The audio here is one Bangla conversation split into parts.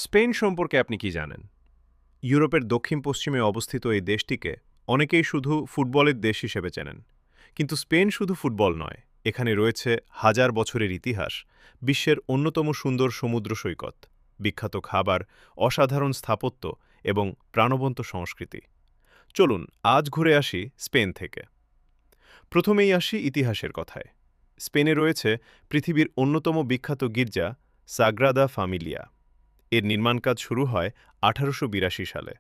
স্পেন সম্পর্কে আপনি কি জানেন? ইউরোপের দক্ষিণ পশ্চিমে অবস্থিত এই দেশটিকে অনেকেই শুধু ফুটবলের দেশ হিসেবে চেনেন। কিন্তু স্পেন শুধু ফুটবল নয়, এখানে রয়েছে হাজার বছরের ইতিহাস, বিশ্বের অন্যতম সুন্দর সমুদ্র সৈকত, বিখ্যাত খাবার, অসাধারণ স্থাপত্য এবং প্রাণবন্ত সংস্কৃতি। চলুন আজ ঘুরে আসি স্পেন থেকে। প্রথমেই আসি ইতিহাসের কথায়। স্পেনে রয়েছে পৃথিবীর অন্যতম বিখ্যাত গির্জা সাগ্রাদা ফ্যামিলিয়া। এর নির্মাণ কাজ শুরু হয় ১৮৮২ সালে।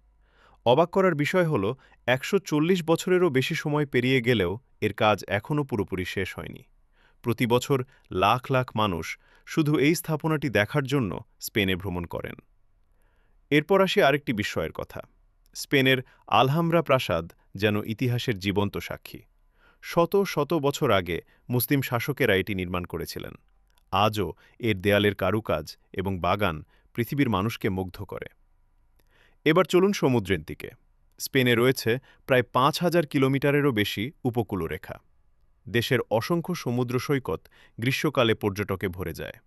অবাক করার বিষয় হল ১৪০ বছরেরও বেশি সময় পেরিয়ে গেলেও এর কাজ এখনও পুরোপুরি শেষ হয়নি। প্রতি বছর লাখ লাখ মানুষ শুধু এই স্থাপনাটি দেখার জন্য স্পেনে ভ্রমণ করেন। এরপর আসি আরেকটি বিস্ময়ের কথা। স্পেনের আলহামব্রা প্রাসাদ যেন ইতিহাসের জীবন্ত সাক্ষী। শত শত বছর আগে মুসলিম শাসকেরা এটি নির্মাণ করেছিলেন। আজও এর দেয়ালের কারুকাজ এবং বাগান পৃথিবীর মানুষকে মুগ্ধ করে। এবার চলুন সমুদ্রের দিকে। স্পেনে রয়েছে প্রায় ৫,০০০ কিলোমিটারেরও বেশি উপকূলরেখা। দেশের অসংখ্য সমুদ্র সৈকত গ্রীষ্মকালে পর্যটকে ভরে যায়।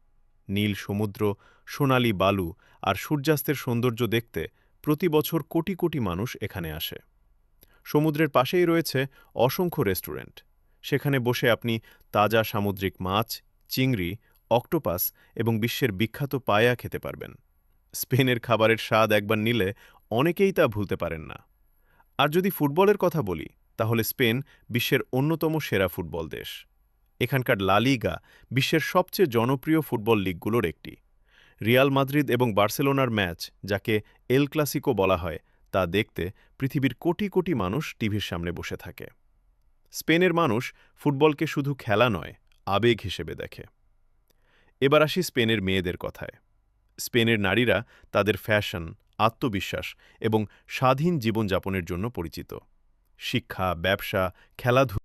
নীল সমুদ্র, সোনালি বালু আর সূর্যাস্তের সৌন্দর্য দেখতে প্রতি বছর কোটি কোটি মানুষ এখানে আসে। সমুদ্রের পাশেই রয়েছে অসংখ্য রেস্টুরেন্ট। সেখানে বসে আপনি তাজা সামুদ্রিক মাছ, চিংড়ি, অক্টোপাস এবং বিশ্বের বিখ্যাত পায়া খেতে পারবেন। স্পেনের খাবারের স্বাদ একবার নিলে অনেকেই তা ভুলতে পারেন না। আর যদি ফুটবলের কথা বলি, তাহলে স্পেন বিশ্বের অন্যতম সেরা ফুটবল দেশ। এখানকার লা লিগা বিশ্বের সবচেয়ে জনপ্রিয় ফুটবল লিগগুলোর একটি। রিয়াল মাদ্রিদ এবং বার্সেলোনার ম্যাচ, যাকে এল ক্লাসিকো বলা হয়, তা দেখতে পৃথিবীর কোটি কোটি মানুষ টিভির সামনে বসে থাকে। স্পেনের মানুষ ফুটবলকে শুধু খেলা নয়, আবেগ হিসেবে দেখে। এবার আসি স্পেনের মেয়েদের কথায়। স্পেনের নারীরা তাদের ফ্যাশন, আত্মবিশ্বাস এবং স্বাধীন জীবনযাপনের জন্য পরিচিত। শিক্ষা, ব্যবসা, খেলাধুলা